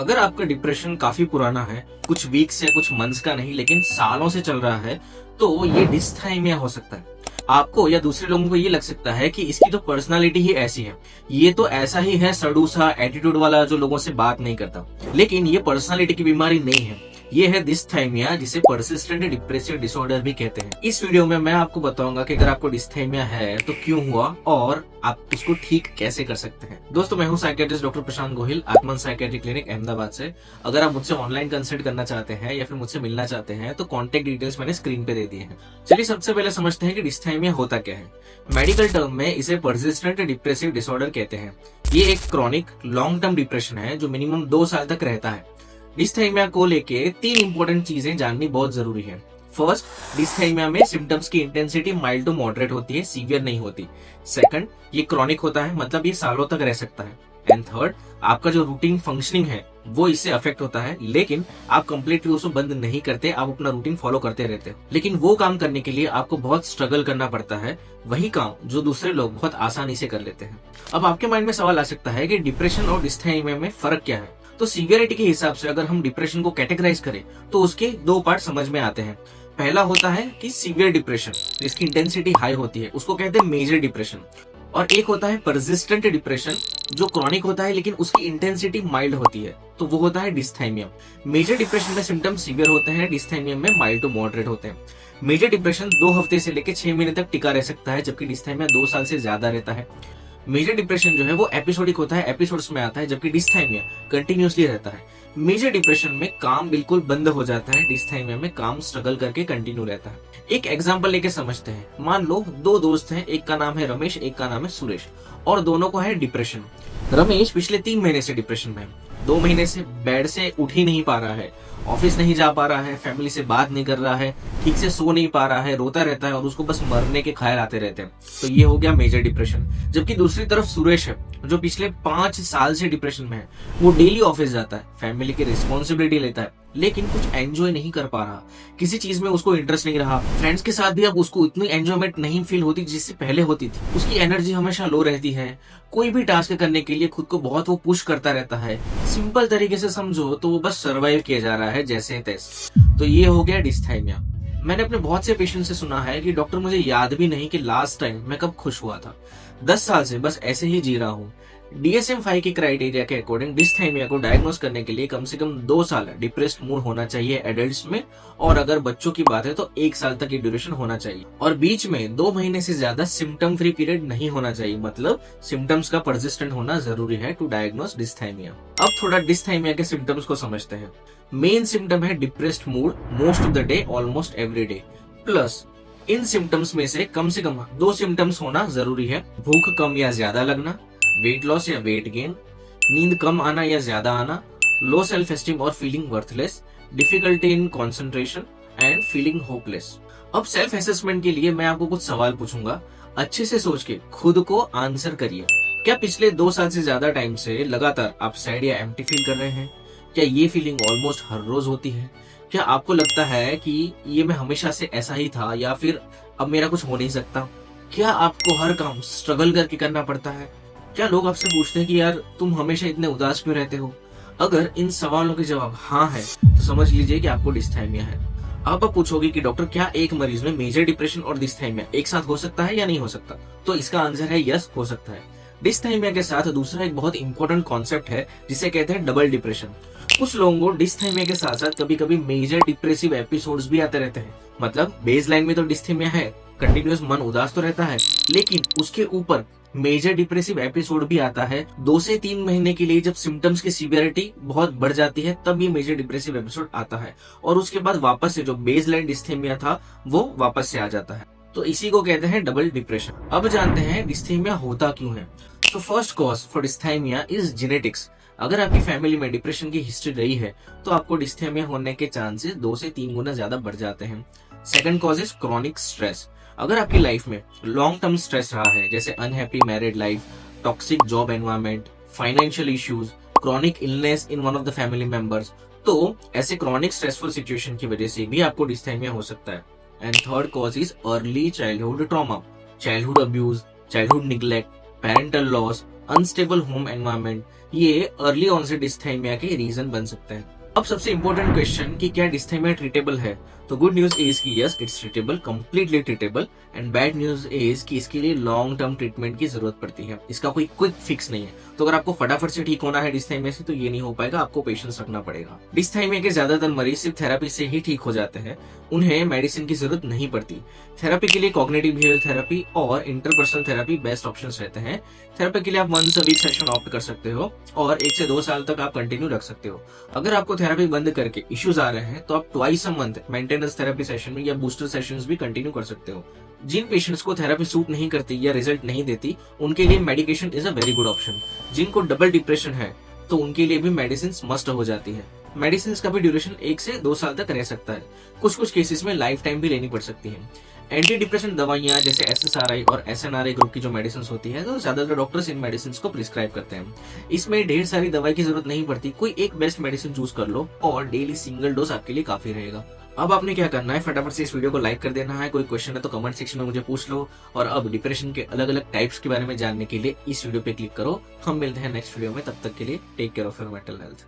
अगर आपका डिप्रेशन काफी पुराना है, कुछ वीक्स या कुछ मंथ्स का नहीं लेकिन सालों से चल रहा है, तो ये डिस्थाइमिया हो सकता है। आपको या दूसरे लोगों को ये लग सकता है कि इसकी तो पर्सनालिटी ही ऐसी है, ये तो ऐसा ही है सड़ूसा एटीट्यूड वाला जो लोगों से बात नहीं करता। लेकिन ये पर्सनालिटी की बीमारी नहीं है, ये है डिस्थाइमिया, जिसे परसिस्टेंट डिप्रेसिव डिसऑर्डर भी कहते हैं। इस वीडियो में मैं आपको बताऊंगा कि अगर आपको डिस्थाइमिया है तो क्यों हुआ और आप उसको ठीक कैसे कर सकते हैं। दोस्तों, मैं हूं साइकियाट्रिस्ट डॉक्टर प्रशांत गोहिल, आत्मन साइकियाट्री क्लिनिक अहमदाबाद से। अगर आप मुझसे ऑनलाइन कंसल्ट करना चाहते हैं या फिर मुझसे मिलना चाहते हैं तो कॉन्टेक्ट डिटेल्स मैंने स्क्रीन पे दे दिए हैं। चलिए सबसे पहले समझते हैं कि डिस्थाइमिया होता क्या है। मेडिकल टर्म में इसे परसिस्टेंट डिप्रेसिव डिसऑर्डर कहते हैं। ये एक क्रॉनिक लॉन्ग टर्म डिप्रेशन है जो मिनिमम 2 साल तक रहता है। डिस्थाइमिया को लेके 3 इंपॉर्टेंट चीजें जाननी बहुत जरूरी है। फर्स्ट, डिस्थाइमिया में सिम्टम्स की इंटेंसिटी माइल्ड टू मॉडरेट होती है, सीवियर नहीं होती। सेकंड, ये क्रॉनिक होता है, मतलब ये सालों तक रह सकता है। एंड थर्ड, आपका जो रूटीन फंक्शनिंग है वो इससे अफेक्ट होता है, लेकिन आप कंप्लीटली उसको बंद नहीं करते, आप अपना रूटीन फॉलो करते रहते हो। लेकिन वो काम करने के लिए आपको बहुत स्ट्रगल करना पड़ता है, वही काम जो दूसरे लोग बहुत आसानी से कर लेते हैं। अब आपके माइंड में सवाल आ सकता है कि डिप्रेशन और डिस्थाइमिया में फर्क क्या है। तो सीवियरिटी के हिसाब से अगर हम डिप्रेशन को कैटेगराइज करें तो उसके 2 पार्ट समझ में आते हैं। पहला होता है कि सीवियर डिप्रेशन, जिसकी इंटेंसिटी हाई होती है, उसको कहते हैं मेजर डिप्रेशन। और एक होता है परसिस्टेंट डिप्रेशन, जो क्रॉनिक होता है लेकिन उसकी इंटेंसिटी माइल्ड होती है, तो वो होता है डिस्थाइमिया। मेजर डिप्रेशन में सिम्टम्स सीवियर होते हैं, डिस्थाइमिया में माइल्ड टू मॉडरेट होते हैं। मेजर डिप्रेशन 2 हफ्ते से लेकर 6 महीने तक टिका रह सकता है, जबकि डिस्थाइमिया 2 साल से ज्यादा रहता है। मेजर डिप्रेशन जो है वो एपिसोडिक होता है, एपिसोड्स में आता है, जबकि डिस्थाइमिया कंटिन्यूअसली रहता है। मेजर डिप्रेशन में काम बिल्कुल बंद हो जाता है, डिस्थाइमिया में काम स्ट्रगल करके कंटिन्यू रहता है। एक एग्जांपल लेके समझते हैं। मान लो 2 दोस्त हैं, एक का नाम है रमेश, एक का नाम है सुरेश, और दोनों को है डिप्रेशन। रमेश पिछले 3 महीने से डिप्रेशन में है, 2 महीने से बेड से उठ ही नहीं पा रहा है, ऑफिस नहीं जा पा रहा है, फैमिली से बात नहीं कर रहा है, ठीक से सो नहीं पा रहा है, रोता रहता है और उसको बस मरने के ख्याल आते रहते हैं। तो ये हो गया मेजर डिप्रेशन। जबकि दूसरी तरफ सुरेश है, जो पिछले 5 साल से डिप्रेशन में है। वो डेली ऑफिस जाता है, फैमिली की रिस्पॉन्सिबिलिटी लेता है, लेकिन कुछ एंजॉय नहीं कर पा रहा, किसी चीज में उसको इंटरेस्ट नहीं रहा। फ्रेंड्स के साथ भी अब उसको इतनी एंजॉयमेंट नहीं फील होती जिससे पहले होती थी। उसकी एनर्जी हमेशा लो रहती है, कोई भी टास्क करने के लिए खुद को बहुत वो पुश करता रहता है। सिंपल तरीके से समझो तो वो बस सर्वाइव किया जा रहा है जैसे तैसे। तो ये हो गया डिस्थाइमिया। मैंने अपने बहुत से पेशेंट से सुना है कि डॉक्टर मुझे याद भी नहीं कि लास्ट टाइम मैं कब खुश हुआ था, 10 साल से बस ऐसे ही जी रहा हूँ। DSM-5 के क्राइटेरिया के अकॉर्डिंग डिस्थाइमिया को डायग्नोस करने के लिए कम से कम 2 साल डिप्रेस्ड मूड होना चाहिए एडल्ट्स में, और अगर बच्चों की बात है तो 1 साल तक की ड्यूरेशन होना चाहिए, और बीच में 2 महीने से ज्यादा सिम्टम फ्री पीरियड नहीं होना चाहिए, मतलब सिम्टम्स का परसिस्टेंट होना जरूरी है टू डायग्नोस डिस्थाइमिया। अब थोड़ा डिस्थाइमिया के सिम्टम्स को समझते हैं। मेन सिम्टम है depressed mood most of the day, almost every day. Plus in symptoms में से कम 2 सिम्टम्स होना जरूरी है। भूख कम या ज्यादा लगना, वेट लॉस या वेट गेन, नींद कम आना या ज्यादा आना, लो सेल्फ एस्टीम और feeling worthless, difficulty in concentration and feeling hopeless. अब सेल्फ असेसमेंट के लिए मैं आपको कुछ सवाल पूछूंगा, अच्छे से सोच के खुद को आंसर करिए। क्या पिछले 2 साल से ज्यादा टाइम से लगातार आप सैड या एम्प्टी फील कर रहे हैं? क्या ये फीलिंग ऑलमोस्ट हर रोज होती है? क्या आपको लगता है कि ये मैं हमेशा से ऐसा ही था या फिर अब मेरा कुछ हो नहीं सकता? क्या आपको हर काम स्ट्रगल करके करना पड़ता है? क्या लोग आपसे पूछते हैं कि यार तुम हमेशा इतने उदास क्यों रहते हो? अगर इन सवालों के जवाब हाँ है तो समझ लीजिए कि आपको डिस्थाइमिया है। अब आप पूछोगे कि डॉक्टर क्या एक मरीज में मेजर डिप्रेशन और डिस्थाइमिया एक साथ हो सकता है या नहीं हो सकता? तो इसका आंसर है यस, हो सकता है। डिस्थाइमिया के साथ दूसरा एक बहुत इंपॉर्टेंट कॉन्सेप्ट है जिसे कहते हैं डबल डिप्रेशन। कुछ लोगों को डिस्थाइमिया के साथ साथ कभी कभी मेजर डिप्रेसिव एपिसोड्स भी आते रहते हैं। मतलब बेसलाइन में तो डिस्थाइमिया है, कंटिन्यूअस मन उदास तो रहता है, लेकिन उसके ऊपर मेजर डिप्रेसिव एपिसोड भी आता है 2 से 3 महीने के लिए। जब सिम्टम्स की सीवियरिटी बहुत बढ़ जाती है तब ये मेजर डिप्रेसिव एपिसोड आता है, और उसके बाद वापस से जो बेसलाइन डिस्थाइमिया था वो वापस से आ जाता है। तो इसी को कहते हैं डबल डिप्रेशन। अब जानते हैं डिस्थाइमिया होता क्यों है। तो first cause for डिस्थाइमिया is genetics. अगर आपकी फैमिली में डिप्रेशन की हिस्ट्री रही है तो आपको डिस्थाइमिया होने के चांसेस 2 से 3 गुना ज्यादा बढ़ जाते हैं। Second cause is chronic stress. अगर आपकी लाइफ में लॉन्ग टर्म स्ट्रेस रहा है, जैसे unhappy married life, toxic job environment, financial issues, chronic illness in one of the family members, तो ऐसे क्रॉनिक स्ट्रेसफुल सिचुएशन की वजह से भी आपको डिस्थाइमिया हो सकता है। And third cause is early childhood trauma, childhood abuse, childhood neglect, parental loss, unstable home environment, ये अर्ली ऑनसेट डिस्थाइमिया के रीजन बन सकते हैं। अब सबसे इंपॉर्टेंट क्वेश्चन कि क्या डिस्थाइमिया ट्रीटेबल है? तो गुड न्यूज इज कि yes it's treatable, completely treatable. And bad news is कि इसके लिए लॉन्ग टर्म ट्रीटमेंट की जरूरत पड़ती है, इसका कोई क्विक फिक्स नहीं है। तो अगर आपको फटाफट से ठीक होना है डिस्थाइमिया से तो ये नहीं हो पाएगा, आपको पेशेंस रखना पड़ेगा। डिस्थाइमिया के ज्यादातर मरीज सिर्फ थेरेपी से ही ठीक हो जाते हैं, उन्हें मेडिसिन की जरूरत नहीं पड़ती। थेरेपी के लिए कॉग्निटिव बिहेवियर थेरेपी और इंटरपर्सनल थेरेपी बेस्ट ऑप्शंस रहते हैं। थेरेपी के लिए आप once a week session opt कर सकते हो और 1 से 2 साल तक आप कंटिन्यू रख सकते हो। अगर आपको थेरेपी बंद करके इश्यूज आ रहे हैं तो आप twice a month maintenance therapy session में या बूस्टर सेशंस भी कंटिन्यू कर सकते हो। जिन पेशेंट्स को थेरेपी सूट नहीं करती या रिजल्ट नहीं देती उनके लिए medication is a very good option. जिनको डबल डिप्रेशन है तो उनके लिए भी मेडिसिन मस्ट हो जाती है। मेडिसिन का भी ड्यूरेशन 1 से 2 साल तक रह सकता है, कुछ केसेस में लाइफ टाइम भी लेनी पड़ सकती है। एंटी डिप्रेशन दवाइयां जैसे SSRI और SNRI ग्रुप की जो मेडिसिन होती है तो ज्यादातर डॉक्टर्स इन मेडिसिन को प्रिस्क्राइब करते हैं। इसमें ढेर सारी दवाई की जरूरत नहीं पड़ती, कोई एक बेस्ट मेडिसिन चूज कर लो और डेली सिंगल डोज आपके लिए काफी रहेगा। अब आपने क्या करना है, फटाफट से इस वीडियो को लाइक कर देना है। कोई क्वेश्चन है तो कमेंट सेक्शन में मुझे पूछ लो। और अब डिप्रेशन के अलग अलग टाइप्स के बारे में जानने के लिए इस वीडियो पे क्लिक करो। हम मिलते हैं नेक्स्ट वीडियो में, तब तक के लिए take care of your mental health.